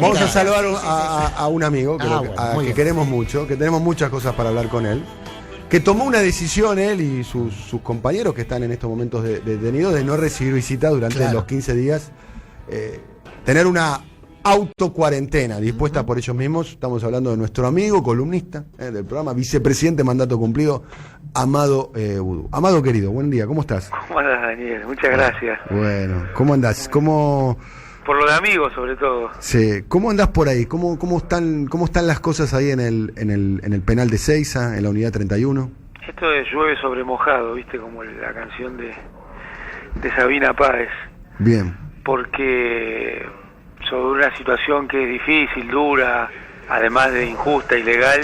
Vamos a saludar a un amigo que queremos mucho, que tenemos muchas cosas para hablar con él, que tomó una decisión él y sus compañeros que están en estos momentos detenidos de no recibir visita durante los 15 días, tener una autocuarentena dispuesta por ellos mismos. Estamos hablando de nuestro amigo, columnista del programa, vicepresidente mandato cumplido, Amado Vudú. Amado querido, buen día, ¿cómo estás? ¿Cómo andás, Daniel? Muchas gracias. Bueno, ¿cómo andás? Por lo de amigos, sobre todo. Sí, ¿cómo andás por ahí? ¿Cómo están las cosas ahí en el penal de Ezeiza, en la unidad 31? Esto de llueve sobre mojado, ¿viste? Como la canción de Sabina Páez. Bien. Porque sobre una situación que es difícil, dura, además de injusta, ilegal,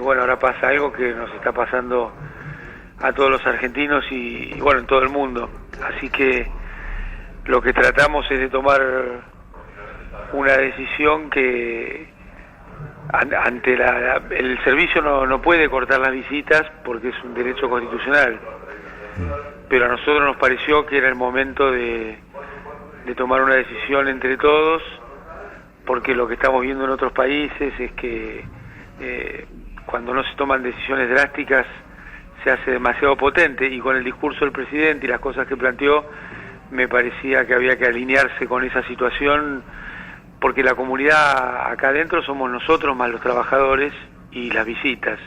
bueno, ahora pasa algo que nos está pasando a todos los argentinos y bueno, en todo el mundo. Así que lo que tratamos es de tomar una decisión que ante el servicio no puede cortar las visitas porque es un derecho constitucional, pero a nosotros nos pareció que era el momento de tomar una decisión entre todos, porque lo que estamos viendo en otros países es que cuando no se toman decisiones drásticas se hace demasiado potente, y con el discurso del presidente y las cosas que planteó me parecía que había que alinearse con esa situación, porque la comunidad acá adentro somos nosotros más los trabajadores y las visitas.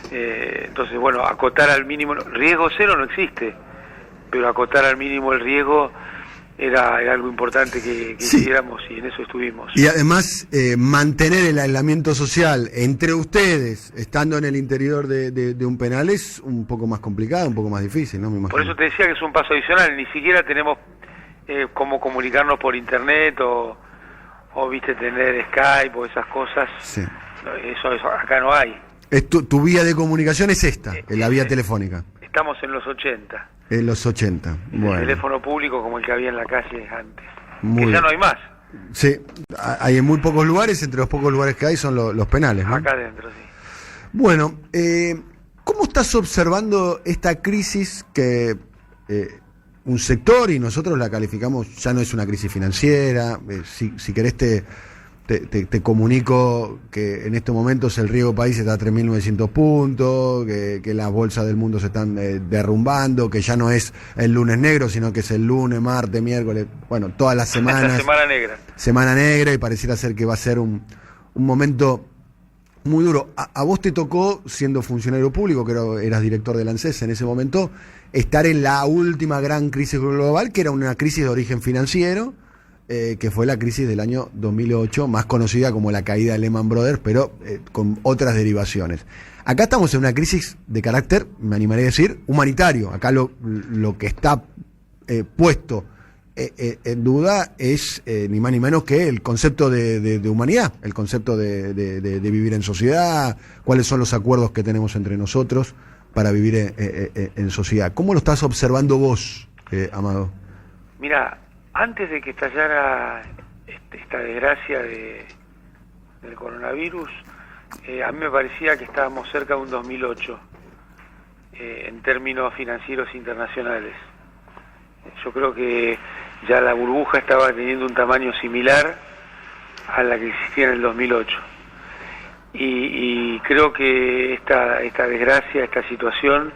Entonces, bueno, acotar al mínimo, riesgo cero no existe, pero acotar al mínimo el riesgo era algo importante que hiciéramos, y en eso estuvimos. Y además mantener el aislamiento social entre ustedes, estando en el interior de un penal, es un poco más complicado, un poco más difícil, ¿no? Me imagino. Por eso te decía que es un paso adicional, ni siquiera tenemos cómo comunicarnos por internet o viste, tener Skype o esas cosas. Sí. Eso acá no hay. Tu vía de comunicación es esta, la vía telefónica. Estamos en los 80. En los 80, bueno. El teléfono público como el que había en la calle antes. Muy que ya no hay más. Sí, hay en muy pocos lugares, entre los pocos lugares que hay son los penales, ¿no? Acá adentro, sí. Bueno, ¿cómo estás observando esta crisis que un sector, y nosotros la calificamos, ya no es una crisis financiera, si querés te comunico que en estos momentos el riesgo país está a 3.900 puntos, que las bolsas del mundo se están derrumbando, que ya no es el lunes negro, sino que es el lunes, martes, miércoles, bueno, todas las semanas. Semana negra. Semana negra, y pareciera ser que va a ser un momento muy duro. A vos te tocó, siendo funcionario público, que eras director del ANSES en ese momento, estar en la última gran crisis global, que era una crisis de origen financiero, que fue la crisis del año 2008, más conocida como la caída de Lehman Brothers, pero con otras derivaciones. Acá estamos en una crisis de carácter, me animaría a decir, humanitario. Acá lo que está puesto en duda es ni más ni menos que el concepto de humanidad, el concepto de vivir en sociedad, cuáles son los acuerdos que tenemos entre nosotros para vivir en sociedad. ¿Cómo lo estás observando vos, Amado? Mira, antes de que estallara esta desgracia del coronavirus, a mí me parecía que estábamos cerca de un 2008 en términos financieros internacionales. Yo creo que ya la burbuja estaba teniendo un tamaño similar a la que existía en el 2008. Y creo que esta desgracia, esta situación,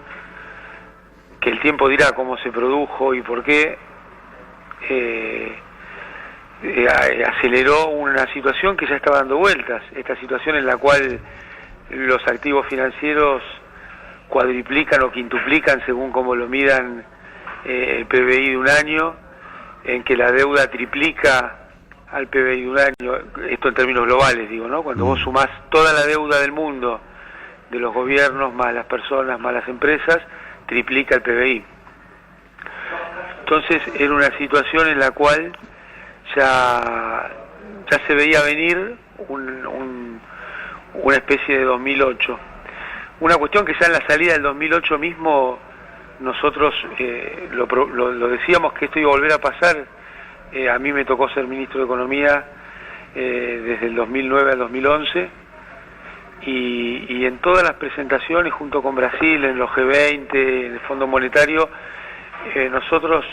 que el tiempo dirá cómo se produjo y por qué, aceleró una situación que ya estaba dando vueltas, esta situación en la cual los activos financieros cuadriplican o quintuplican según como lo midan el PBI de un año, en que la deuda triplica al PBI de un año, esto en términos globales digo, ¿no? Cuando vos sumás toda la deuda del mundo, de los gobiernos, más las personas, más las empresas, triplica el PBI. Entonces era una situación en la cual ya se veía venir una especie de 2008. Una cuestión que ya en la salida del 2008 mismo nosotros lo decíamos que esto iba a volver a pasar. A mí me tocó ser ministro de Economía desde el 2009 al 2011 y en todas las presentaciones junto con Brasil, en los G20, en el Fondo Monetario, nosotros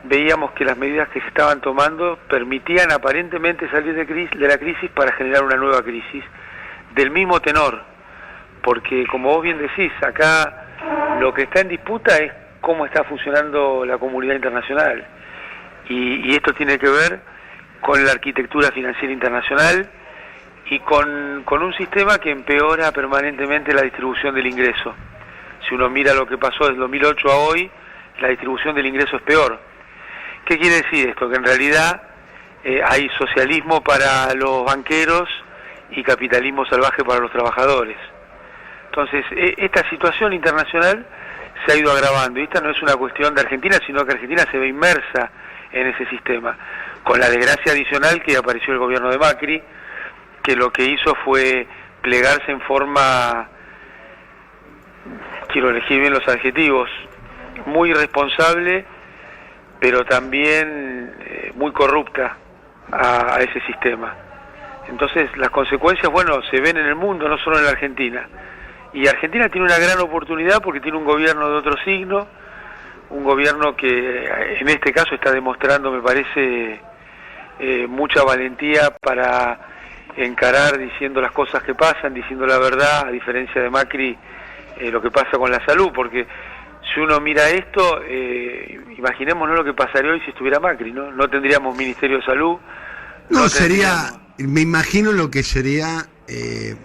veíamos que las medidas que se estaban tomando permitían aparentemente salir de la crisis para generar una nueva crisis del mismo tenor, porque como vos bien decís, acá lo que está en disputa es cómo está funcionando la comunidad internacional, y esto tiene que ver con la arquitectura financiera internacional y con un sistema que empeora permanentemente la distribución del ingreso. Si uno mira lo que pasó desde 2008 a hoy, la distribución del ingreso es peor. ¿Qué quiere decir esto? Que en realidad hay socialismo para los banqueros y capitalismo salvaje para los trabajadores. Entonces, esta situación internacional se ha ido agravando, y esta no es una cuestión de Argentina, sino que Argentina se ve inmersa en ese sistema, con la desgracia adicional que apareció el gobierno de Macri, que lo que hizo fue plegarse en forma, quiero elegir bien los adjetivos, muy irresponsable, pero también muy corrupta a ese sistema. Entonces las consecuencias, bueno, se ven en el mundo, no solo en la Argentina. Y Argentina tiene una gran oportunidad porque tiene un gobierno de otro signo, un gobierno que en este caso está demostrando, me parece, mucha valentía para encarar diciendo las cosas que pasan, diciendo la verdad, a diferencia de Macri, lo que pasa con la salud, porque si uno mira esto, imaginémonos lo que pasaría hoy si estuviera Macri, ¿no? No tendríamos Ministerio de Salud. No sería, me imagino lo que sería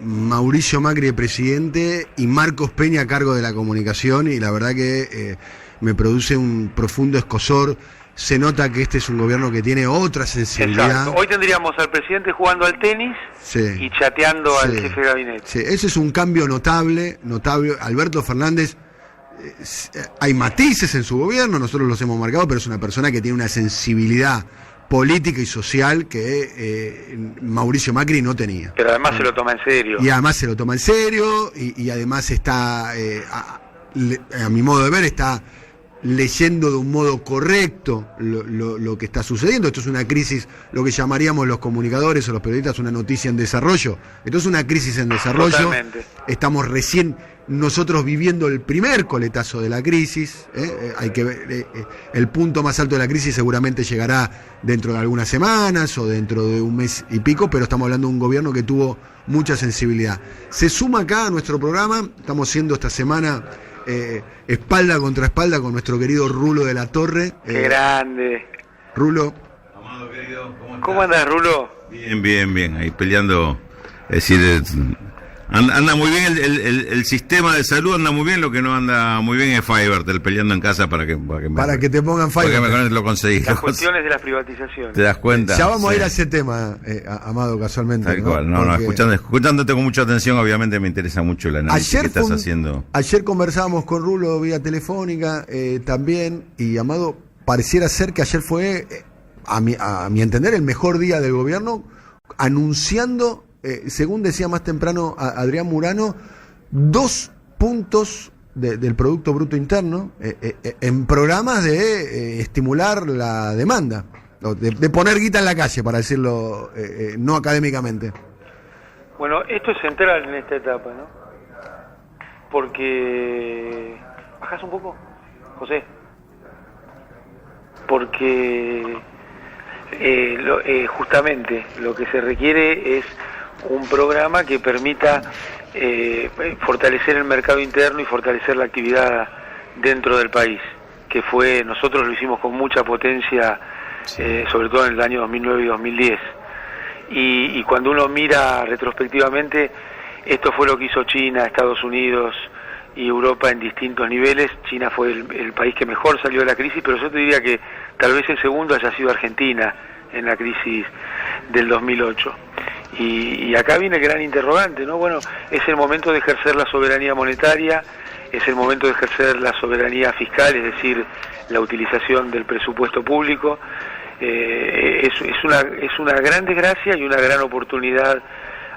Mauricio Macri de presidente y Marcos Peña a cargo de la comunicación, y la verdad que me produce un profundo escozor. Se nota que este es un gobierno que tiene otra sensibilidad. Exacto. Hoy tendríamos al presidente jugando al tenis, sí, y chateando, sí, al jefe de gabinete. Sí, ese es un cambio notable. Alberto Fernández, hay matices en su gobierno, nosotros los hemos marcado, pero es una persona que tiene una sensibilidad política y social que Mauricio Macri no tenía. Pero además se lo toma en serio. Y además se lo toma en serio, y además está, a mi modo de ver, está leyendo de un modo correcto lo que está sucediendo. Esto es una crisis, lo que llamaríamos los comunicadores o los periodistas, una noticia en desarrollo. Esto es una crisis en desarrollo. Totalmente. Estamos recién nosotros viviendo el primer coletazo de la crisis. Hay que ver, el punto más alto de la crisis seguramente llegará dentro de algunas semanas o dentro de un mes y pico, pero estamos hablando de un gobierno que tuvo mucha sensibilidad. Se suma acá a nuestro programa, estamos haciendo esta semana espalda contra espalda con nuestro querido Rulo de la Torre. ¡Qué grande! Rulo. Amado querido, ¿Cómo andas, Rulo? Bien, ahí peleando. Es decir, anda muy bien el sistema de salud, anda muy bien. Lo que no anda muy bien es Fivertel, peleando en casa para que te pongan Fivertel. Porque lo conseguí. Las cuestiones de las privatizaciones. ¿Te das cuenta? Ya vamos a ir a ese tema, Amado, casualmente. Tal cual. No, escuchándote con mucha atención, obviamente me interesa mucho el análisis que estás haciendo. Ayer conversábamos con Rulo vía telefónica también, y Amado, pareciera ser que ayer fue, a mi entender, el mejor día del gobierno, anunciando, según decía más temprano Adrián Murano, 2 puntos del Producto Bruto Interno en programas de estimular la demanda, de poner guita en la calle, para decirlo no académicamente. Bueno, esto es central en esta etapa, ¿no? Porque... ¿Bajás un poco, José? Porque justamente lo que se requiere es un programa que permita fortalecer el mercado interno y fortalecer la actividad dentro del país, que nosotros lo hicimos con mucha potencia, sobre todo en el año 2009 y 2010. Y cuando uno mira retrospectivamente, esto fue lo que hizo China, Estados Unidos y Europa en distintos niveles. China fue el país que mejor salió de la crisis, pero yo te diría que tal vez el segundo haya sido Argentina en la crisis del 2008. Y acá viene el gran interrogante, ¿no? Bueno, es el momento de ejercer la soberanía monetaria, es el momento de ejercer la soberanía fiscal, es decir, la utilización del presupuesto público. Es una gran desgracia y una gran oportunidad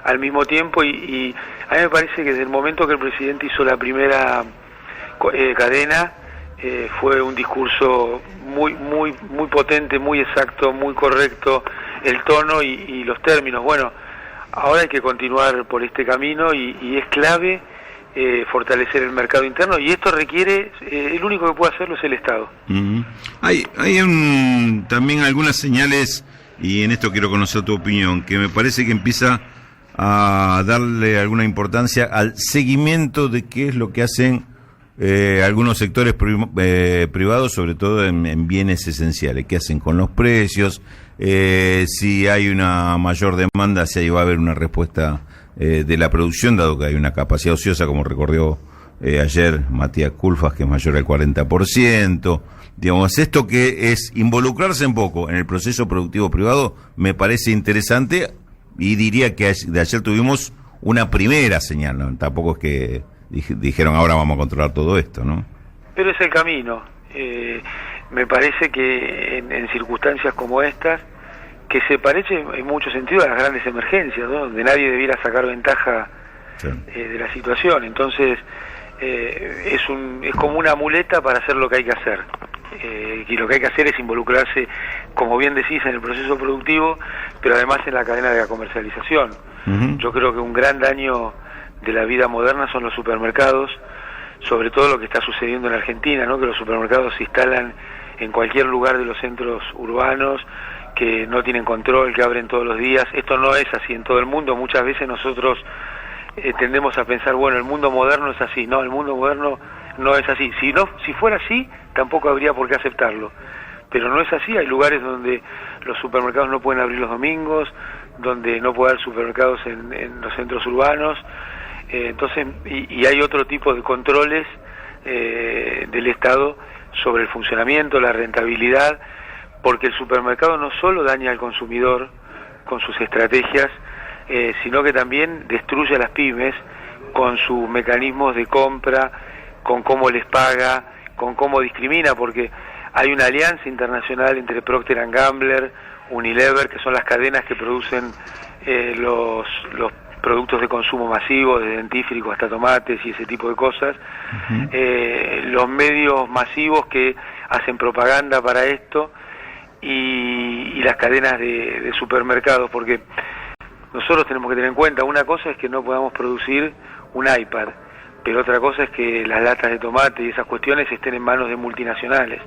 al mismo tiempo, y a mí me parece que desde el momento que el presidente hizo la primera cadena, fue un discurso muy potente, muy exacto, muy correcto, el tono y los términos. Bueno, ahora hay que continuar por este camino, y es clave fortalecer el mercado interno, y esto requiere, el único que puede hacerlo es el Estado. Hay también algunas señales, y en esto quiero conocer tu opinión, que me parece que empieza a darle alguna importancia al seguimiento de qué es lo que hacen algunos sectores privados, sobre todo en bienes esenciales, qué hacen con los precios, si hay una mayor demanda, si ahí va a haber una respuesta de la producción, dado que hay una capacidad ociosa, como recordó ayer Matías Culfas, que es mayor al 40%. Digamos, esto que es involucrarse un poco en el proceso productivo privado me parece interesante, y diría que de ayer tuvimos una primera señal, ¿no? Tampoco es que dijeron ahora vamos a controlar todo esto, ¿no? Pero es el camino. Me parece que en circunstancias como estas, que se parece en muchos sentidos a las grandes emergencias, ¿no? Donde nadie debiera sacar ventaja de la situación. Entonces es como una muleta para hacer lo que hay que hacer, y lo que hay que hacer es involucrarse, como bien decís, en el proceso productivo, pero además en la cadena de la comercialización. Yo creo que un gran daño de la vida moderna son los supermercados, sobre todo lo que está sucediendo en Argentina, ¿no? Que los supermercados se instalan en cualquier lugar de los centros urbanos, que no tienen control, que abren todos los días. Esto no es así en todo el mundo. Muchas veces nosotros tendemos a pensar, bueno, el mundo moderno es así. No, el mundo moderno no es así. Si fuera así, tampoco habría por qué aceptarlo. Pero no es así. Hay lugares donde los supermercados no pueden abrir los domingos, donde no puede haber supermercados en los centros urbanos. Entonces, y hay otro tipo de controles del Estado sobre el funcionamiento, la rentabilidad, porque el supermercado no solo daña al consumidor con sus estrategias, sino que también destruye a las pymes con sus mecanismos de compra, con cómo les paga, con cómo discrimina, porque hay una alianza internacional entre Procter & Gamble, Unilever, que son las cadenas que producen los productos de consumo masivo, de dentífrico hasta tomates y ese tipo de cosas, los medios masivos que hacen propaganda para esto, y las cadenas de supermercados, porque nosotros tenemos que tener en cuenta, una cosa es que no podamos producir un iPad, pero otra cosa es que las latas de tomate y esas cuestiones estén en manos de multinacionales.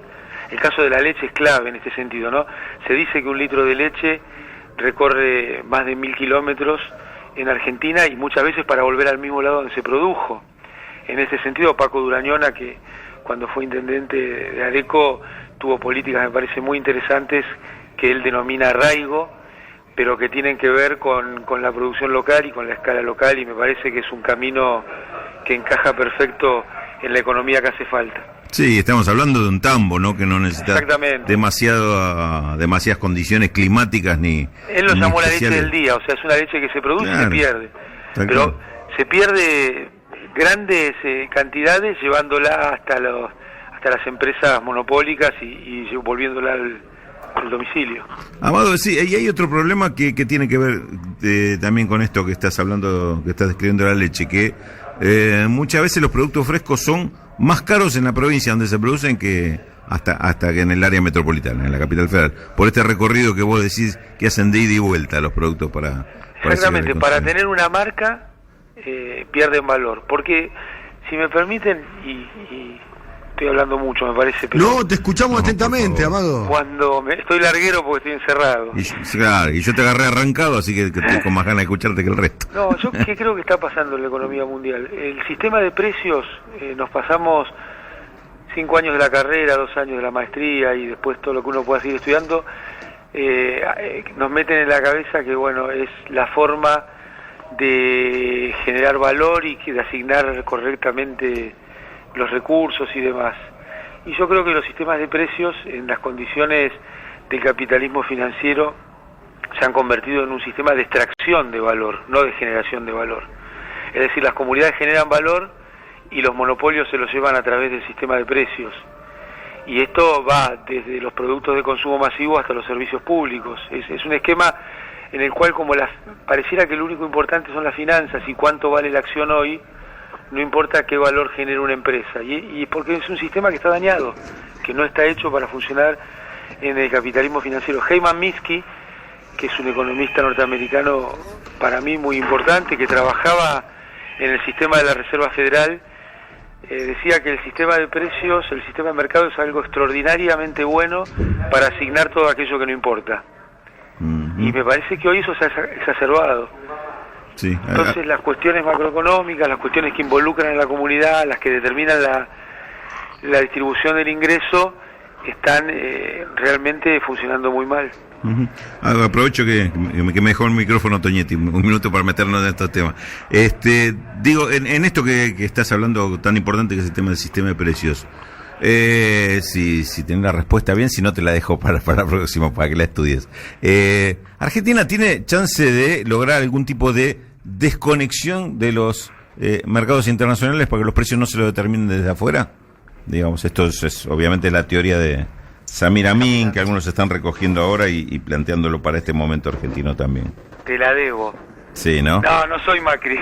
El caso de la leche es clave en este sentido, ¿no? Se dice que un litro de leche recorre más de 1000 kilómetros en Argentina, y muchas veces para volver al mismo lado donde se produjo. En ese sentido, Paco Durañona, que cuando fue intendente de Areco, tuvo políticas, me parece, muy interesantes, que él denomina arraigo, pero que tienen que ver con la producción local y con la escala local, y me parece que es un camino que encaja perfecto en la economía que hace falta. Sí, estamos hablando de un tambo, ¿no? Que no necesita demasiadas condiciones climáticas ni... Él lo llamó la leche del día, o sea, es una leche que se produce y se pierde. Pero se pierde grandes cantidades llevándola hasta las empresas monopólicas y volviéndola al domicilio. Amado, sí, y hay otro problema que tiene que ver también con esto que estás hablando, que estás describiendo la leche, que muchas veces los productos frescos son más caros en la provincia donde se producen que hasta que en el área metropolitana, en la capital federal, por este recorrido que vos decís que hacen de ida y vuelta los productos para exactamente, para tener una marca pierden valor, porque si me permiten, y estoy hablando mucho, me parece, pero no, te escuchamos atentamente, Amado. Cuando estoy larguero porque estoy encerrado. Y yo te agarré arrancado, así que estoy con más ganas de escucharte que el resto. No, yo ¿qué creo que está pasando en la economía mundial? El sistema de precios, nos pasamos 5 años de la carrera, 2 años de la maestría y después todo lo que uno pueda seguir estudiando, nos meten en la cabeza que, bueno, es la forma de generar valor y de asignar correctamente los recursos y demás. Y yo creo que los sistemas de precios, en las condiciones del capitalismo financiero, se han convertido en un sistema de extracción de valor, no de generación de valor. Es decir, las comunidades generan valor y los monopolios se los llevan a través del sistema de precios. Y esto va desde los productos de consumo masivo hasta los servicios públicos. Es un esquema en el cual, como pareciera que lo único importante son las finanzas y cuánto vale la acción hoy, no importa qué valor genera una empresa, y porque es un sistema que está dañado, que no está hecho para funcionar en el capitalismo financiero. Heyman Minsky, que es un economista norteamericano para mí muy importante, que trabajaba en el sistema de la Reserva Federal, decía que el sistema de precios, el sistema de mercado es algo extraordinariamente bueno para asignar todo aquello que no importa. Y me parece que hoy eso se ha exacerbado. Sí. Entonces las cuestiones macroeconómicas, las cuestiones que involucran a la comunidad, las que determinan la distribución del ingreso, están realmente funcionando muy mal. Aprovecho que me dejó el micrófono Toñetti, un minuto para meternos en estos temas. Digo, en esto que estás hablando tan importante que es el tema del sistema de precios, si tenés la respuesta bien, si no te la dejo para el próximo, para que la estudies. ¿Argentina tiene chance de lograr algún tipo de desconexión de los mercados internacionales para que los precios no se lo determinen desde afuera? Digamos, esto es obviamente la teoría de Samir Amin, que algunos están recogiendo ahora y planteándolo para este momento argentino también. Te la debo. Sí, ¿no? No soy Macri.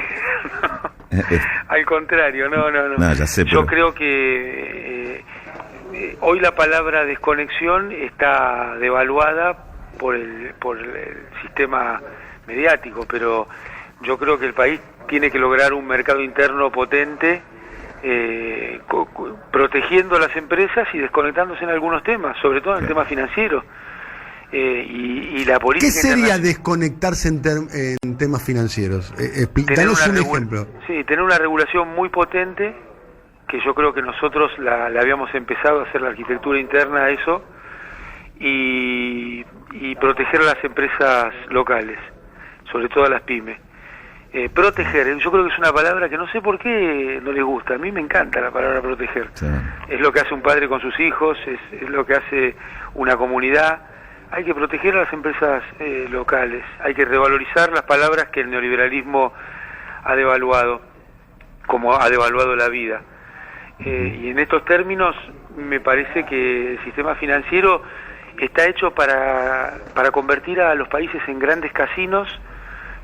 Al contrario, no. Ya sé, Yo creo que hoy la palabra desconexión está devaluada por el sistema mediático, pero yo creo que el país tiene que lograr un mercado interno potente, protegiendo a las empresas y desconectándose en algunos temas, sobre todo en el tema financiero. Y la política. ¿Qué sería desconectarse en temas financieros? Danos un ejemplo. Sí, tener una regulación muy potente, que yo creo que nosotros la habíamos empezado a hacer la arquitectura interna a eso, y proteger a las empresas locales, sobre todo a las pymes. Proteger, yo creo que es una palabra que no sé por qué no les gusta. A mí me encanta la palabra proteger. Sí. Es lo que hace un padre con sus hijos, es lo que hace una comunidad. Hay que proteger a las empresas locales, hay que revalorizar las palabras que el neoliberalismo ha devaluado, como ha devaluado la vida. Y en estos términos me parece que el sistema financiero está hecho para convertir a los países en grandes casinos,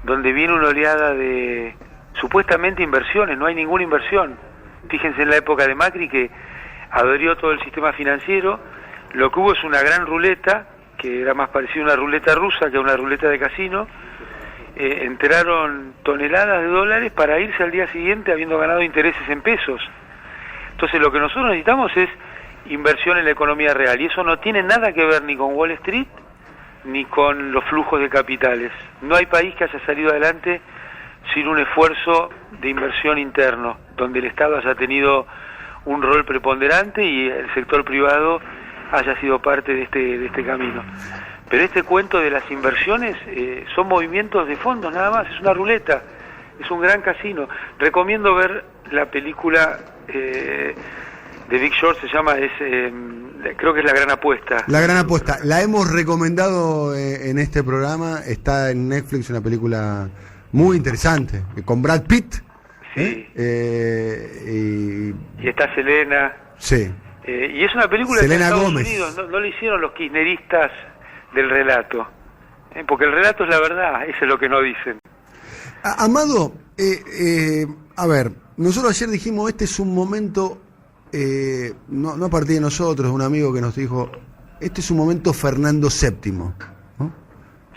donde viene una oleada de supuestamente inversiones. No hay ninguna inversión. Fíjense en la época de Macri, que adherió todo el sistema financiero. Lo que hubo es una gran ruleta, que era más parecida a una ruleta rusa que a una ruleta de casino. Entraron toneladas de dólares para irse al día siguiente habiendo ganado intereses en pesos. Entonces lo que nosotros necesitamos es inversión en la economía real, y eso no tiene nada que ver ni con Wall Street ni con los flujos de capitales. No hay país que haya salido adelante sin un esfuerzo de inversión interno, donde el Estado haya tenido un rol preponderante y el sector privado haya sido parte de este camino. Pero este cuento de las inversiones son movimientos de fondos nada más, es una ruleta, es un gran casino. Recomiendo ver la película de Big Short, se llama, creo que es La Gran Apuesta. La Gran Apuesta, la hemos recomendado en este programa, está en Netflix, una película muy interesante, con Brad Pitt. Sí. Y está Selena. Sí. Y es una película Selena de Estados Gómez. Unidos, no lo hicieron los kirchneristas del relato, porque el relato es la verdad, eso es lo que no dicen. Amado, a ver, nosotros ayer dijimos, este es un momento, no a partir de nosotros, un amigo que nos dijo, este es un momento Fernando VII, ¿no?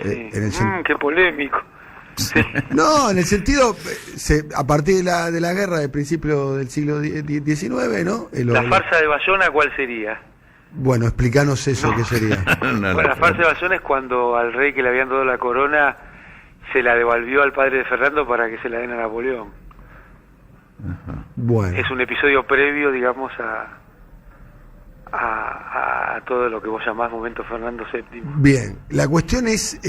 Sí. Qué polémico. Sí. No, en el sentido, a partir de la guerra del principio del siglo XIX, ¿no? La farsa de Bayona, ¿cuál sería? Bueno, explícanos eso, ¿qué sería? Bueno, la farsa de Bayona es cuando al rey que le habían dado la corona se la devolvió al padre de Fernando para que se la den a Napoleón. Bueno. Es un episodio previo, digamos, a todo lo que vos llamás momento Fernando VII. Bien, la cuestión es,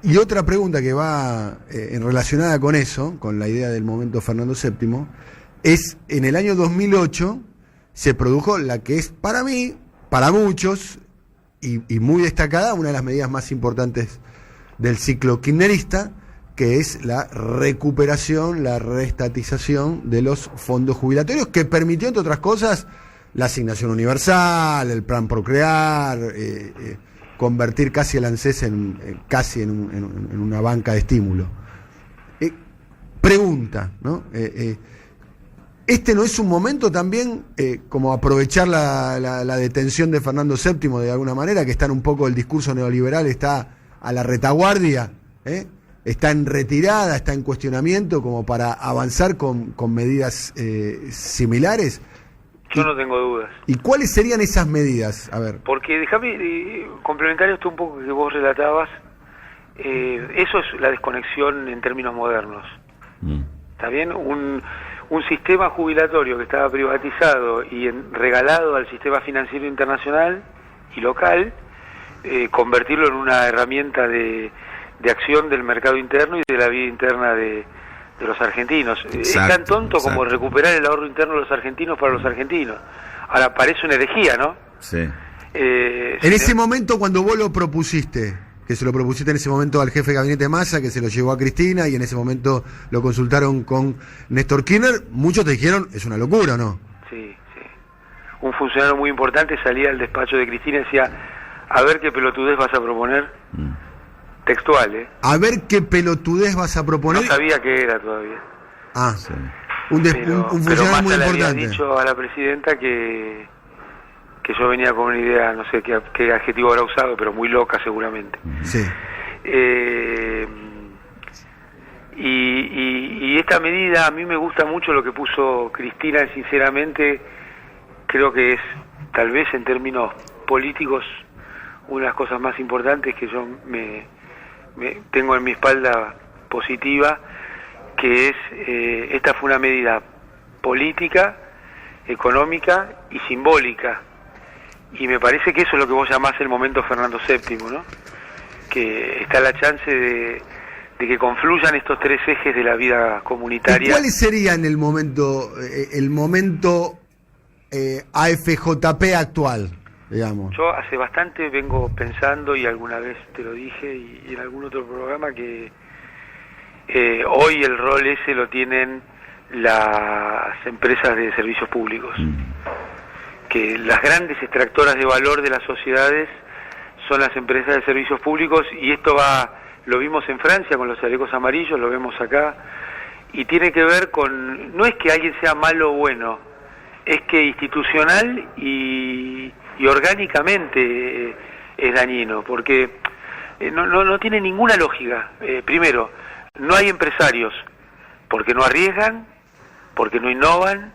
y otra pregunta que va relacionada con eso, con la idea del momento Fernando VII, es, en el año 2008 se produjo la que es para mí, para muchos, y muy destacada, una de las medidas más importantes del ciclo kirchnerista, que es la recuperación, la reestatización de los fondos jubilatorios, que permitió, entre otras cosas, la asignación universal, el plan Procrear, convertir casi el ANSES en una banca de estímulo. Pregunta, ¿no? ¿Este no es un momento también como aprovechar la detención de Fernando VII de alguna manera, que está en un poco el discurso neoliberal, está a la retaguardia, está en retirada, está en cuestionamiento como para avanzar con medidas similares? Yo no tengo dudas. ¿Y cuáles serían esas medidas? A ver. Porque déjame complementar esto un poco que vos relatabas. Eso es la desconexión en términos modernos. ¿Está bien? Un sistema jubilatorio que estaba privatizado y regalado al sistema financiero internacional y local, convertirlo en una herramienta de acción del mercado interno y de la vida interna de los argentinos. Exacto, es tan tonto como recuperar el ahorro interno de los argentinos para los argentinos. Ahora, parece una herejía, ¿no? Sí. En ese momento, cuando vos lo propusiste, que se lo propusiste en ese momento al jefe de gabinete Massa, que se lo llevó a Cristina, y en ese momento lo consultaron con Néstor Kirchner, muchos te dijeron, es una locura, ¿no? Sí, sí. Un funcionario muy importante salía del despacho de Cristina y decía, a ver qué pelotudez vas a proponer. Textual, ¿eh? A ver qué pelotudez vas a proponer. No sabía qué era todavía. Ah, Sí. un funcionario muy le había importante. dicho a la presidenta que yo venía con una idea, no sé qué adjetivo habrá usado, pero muy loca seguramente. Sí. Y esta medida, a mí me gusta mucho lo que puso Cristina, sinceramente creo que es, tal vez en términos políticos, una de las cosas más importantes que yo me tengo en mi espalda positiva, que es, esta fue una medida política, económica y simbólica, y me parece que eso es lo que vos llamás el momento Fernando VII, ¿no? Que está la chance de que confluyan estos tres ejes de la vida comunitaria. ¿Y cuáles serían el momento AFJP actual, digamos? Yo hace bastante vengo pensando, y alguna vez te lo dije y en algún otro programa, que hoy el rol ese lo tienen las empresas de servicios públicos, que las grandes extractoras de valor de las sociedades son las empresas de servicios públicos, y esto lo vimos en Francia con los chalecos amarillos, lo vemos acá, y tiene que ver con, no es que alguien sea malo o bueno, es que institucional y orgánicamente es dañino, porque no tiene ninguna lógica. Primero, no hay empresarios porque no arriesgan, porque no innovan,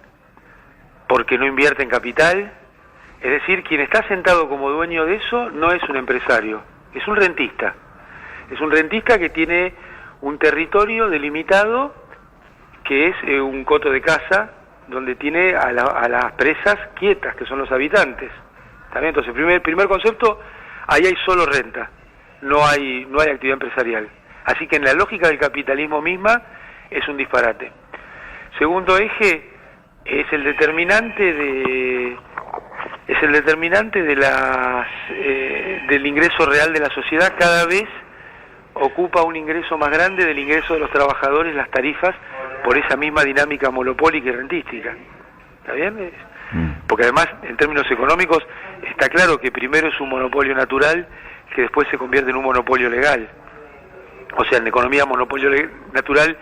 porque no invierten capital. Es decir, quien está sentado como dueño de eso no es un empresario, es un rentista. Es un rentista que tiene un territorio delimitado, que es un coto de caza, donde tiene a las presas quietas, que son los habitantes. ¿Está bien? Entonces, primer concepto, ahí hay solo renta, no hay actividad empresarial. Así que en la lógica del capitalismo misma es un disparate. Segundo eje es el determinante del ingreso real de la sociedad. Cada vez ocupa un ingreso más grande del ingreso de los trabajadores las tarifas, por esa misma dinámica monopólica y rentística. ¿Está bien? Porque además, en términos económicos, está claro que primero es un monopolio natural que después se convierte en un monopolio legal. O sea, en economía, monopolio natural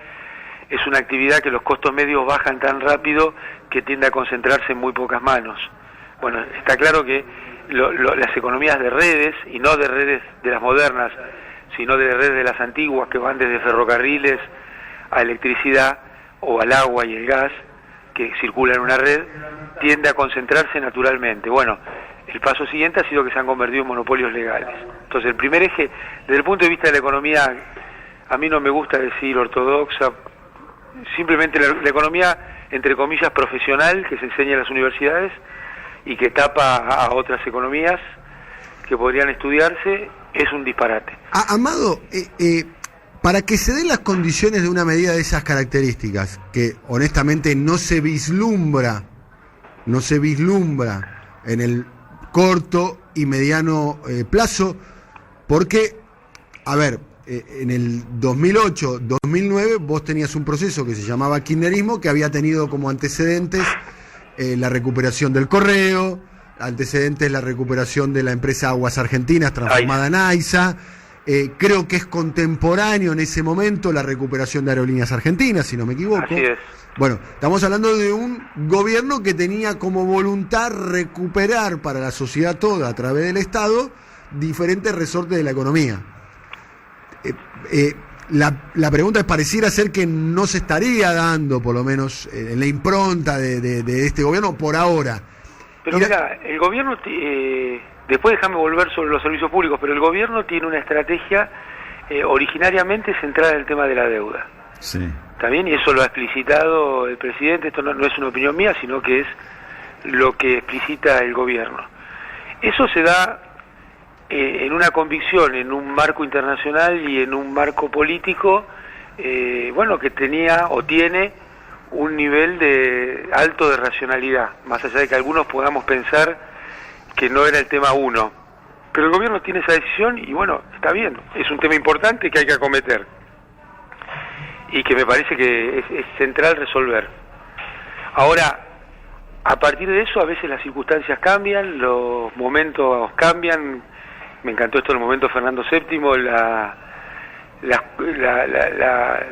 es una actividad que los costos medios bajan tan rápido que tiende a concentrarse en muy pocas manos. Bueno, está claro que las economías de redes, y no de redes de las modernas, sino de redes de las antiguas, que van desde ferrocarriles a electricidad o al agua y el gas, que circulan en una red, tiende a concentrarse naturalmente. Bueno, el paso siguiente ha sido que se han convertido en monopolios legales. Entonces, el primer eje, desde el punto de vista de la economía, a mí no me gusta decir ortodoxa, simplemente la economía, entre comillas, profesional, que se enseña en las universidades y que tapa a otras economías que podrían estudiarse, es un disparate. Amado, para que se den las condiciones de una medida de esas características, que honestamente no se vislumbra en el corto y mediano plazo, porque, a ver, en el 2008, 2009, vos tenías un proceso que se llamaba kirchnerismo, que había tenido como antecedentes la recuperación del correo, antecedentes la recuperación de la empresa Aguas Argentinas, transformada en AISA. Creo que es contemporáneo en ese momento la recuperación de Aerolíneas Argentinas, si no me equivoco. Así es. Bueno, estamos hablando de un gobierno que tenía como voluntad recuperar para la sociedad toda, a través del Estado, diferentes resortes de la economía. la pregunta es, pareciera ser que no se estaría dando, por lo menos en la impronta de este gobierno por ahora. Pero mira, el gobierno, después déjame volver sobre los servicios públicos, pero el gobierno tiene una estrategia originariamente centrada en el tema de la deuda. Sí. También, y eso lo ha explicitado el presidente, esto no es una opinión mía, sino que es lo que explicita el gobierno. Eso se da en una convicción, en un marco internacional y en un marco político, que tenía o tiene un nivel alto de racionalidad, más allá de que algunos podamos pensar que no era el tema uno. Pero el gobierno tiene esa decisión y está bien, es un tema importante que hay que acometer y que me parece que es central resolver. Ahora, a partir de eso, a veces las circunstancias cambian, los momentos cambian. Me encantó esto del momento Fernando VII,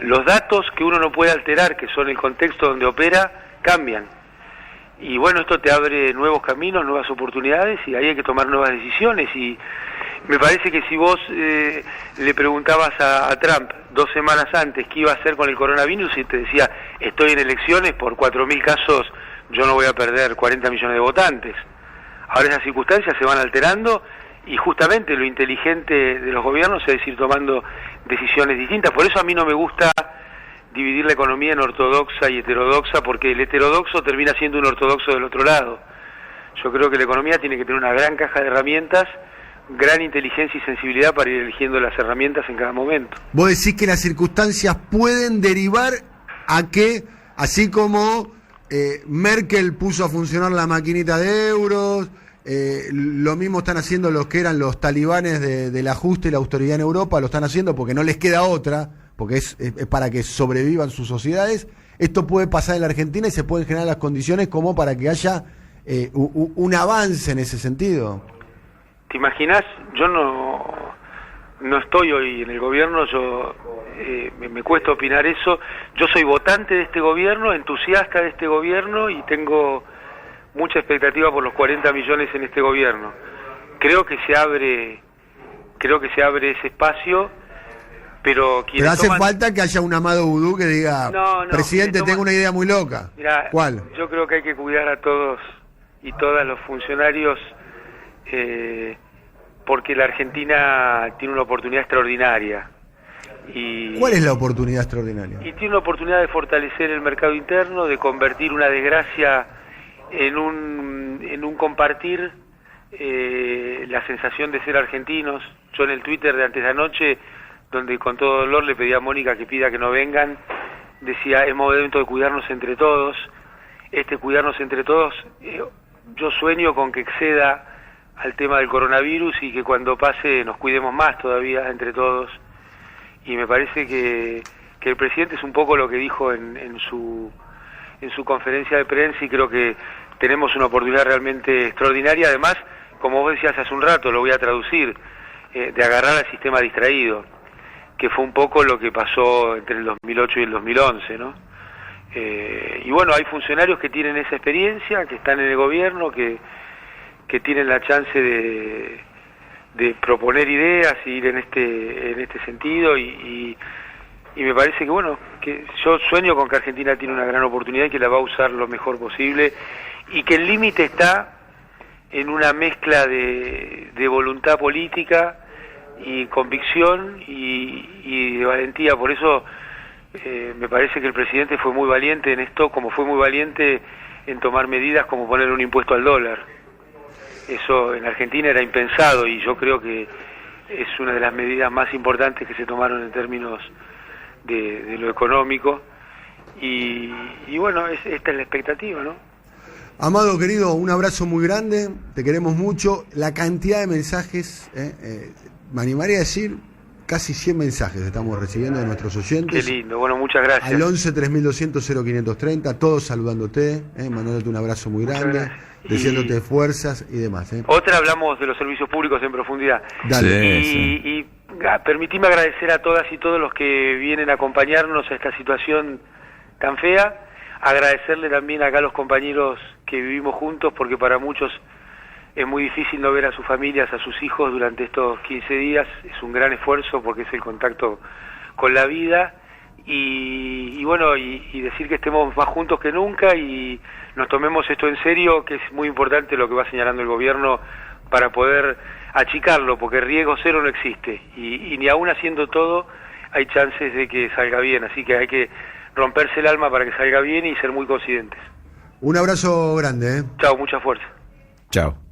los datos que uno no puede alterar, que son el contexto donde opera, cambian. Y esto te abre nuevos caminos, nuevas oportunidades, y ahí hay que tomar nuevas decisiones. Y me parece que si vos le preguntabas a Trump 2 semanas antes qué iba a hacer con el coronavirus y te decía, estoy en elecciones, por 4.000 casos yo no voy a perder 40 millones de votantes. Ahora esas circunstancias se van alterando y justamente lo inteligente de los gobiernos es ir tomando decisiones distintas. Por eso a mí no me gusta dividir la economía en ortodoxa y heterodoxa, porque el heterodoxo termina siendo un ortodoxo del otro lado. Yo creo que la economía tiene que tener una gran caja de herramientas, gran inteligencia y sensibilidad para ir eligiendo las herramientas en cada momento. Vos decís que las circunstancias pueden derivar a que, así como Merkel puso a funcionar la maquinita de euros, lo mismo están haciendo los que eran los talibanes del ajuste y la austeridad en Europa, lo están haciendo porque no les queda otra, porque es para que sobrevivan sus sociedades. Esto puede pasar en la Argentina y se pueden generar las condiciones como para que haya un avance en ese sentido. ¿Te imaginas? Yo no estoy hoy en el gobierno, me cuesta opinar eso. Yo soy votante de este gobierno, entusiasta de este gobierno y tengo mucha expectativa por los 40 millones en este gobierno. Creo que se abre ese espacio, pero hace falta que haya un Amado Vudú que diga, presidente, tengo una idea muy loca. Mirá, ¿cuál? Yo creo que hay que cuidar a todos y todas los funcionarios, porque la Argentina tiene una oportunidad extraordinaria. ¿Cuál es la oportunidad extraordinaria? Y tiene una oportunidad de fortalecer el mercado interno, de convertir una desgracia en un compartir la sensación de ser argentinos. Yo en el Twitter de antes de anoche, donde con todo dolor le pedí a Mónica que pida que no vengan, decía, es momento de cuidarnos entre todos. Cuidarnos entre todos, yo sueño con que exceda al tema del coronavirus y que cuando pase nos cuidemos más todavía entre todos. Y me parece que el presidente es un poco lo que dijo en su conferencia de prensa, y creo que tenemos una oportunidad realmente extraordinaria. Además, como vos decías hace un rato, lo voy a traducir, de agarrar al sistema distraído, que fue un poco lo que pasó entre el 2008 y el 2011, ¿no? Y hay funcionarios que tienen esa experiencia, que están en el gobierno, que tienen la chance de proponer ideas y ir en este sentido, y me parece que yo sueño con que Argentina tiene una gran oportunidad y que la va a usar lo mejor posible, y que el límite está en una mezcla de voluntad política y convicción y de valentía. Por eso me parece que el presidente fue muy valiente en esto, como fue muy valiente en tomar medidas como poner un impuesto al dólar. Eso en Argentina era impensado, y yo creo que es una de las medidas más importantes que se tomaron en términos de lo económico, y esta es la expectativa, ¿no? Amado querido, un abrazo muy grande, te queremos mucho. La cantidad de mensajes, me animaría a decir, casi 100 mensajes estamos recibiendo de nuestros oyentes. Qué lindo, muchas gracias. Al 11 3200 0530, todos saludándote, mandándote un abrazo muy grande, deseándote fuerzas y demás. Otra, hablamos de los servicios públicos en profundidad. Dale. Y permitime agradecer a todas y todos los que vienen a acompañarnos a esta situación tan fea. Agradecerle también acá a los compañeros que vivimos juntos, porque para muchos es muy difícil no ver a sus familias, a sus hijos durante estos 15 días. Es un gran esfuerzo porque es el contacto con la vida y bueno, y decir que estemos más juntos que nunca y nos tomemos esto en serio, que es muy importante lo que va señalando el gobierno para poder achicarlo, porque riesgo cero no existe y ni aún haciendo todo hay chances de que salga bien, así que hay que romperse el alma para que salga bien y ser muy conscientes. Un abrazo grande. Chao, mucha fuerza. Chao.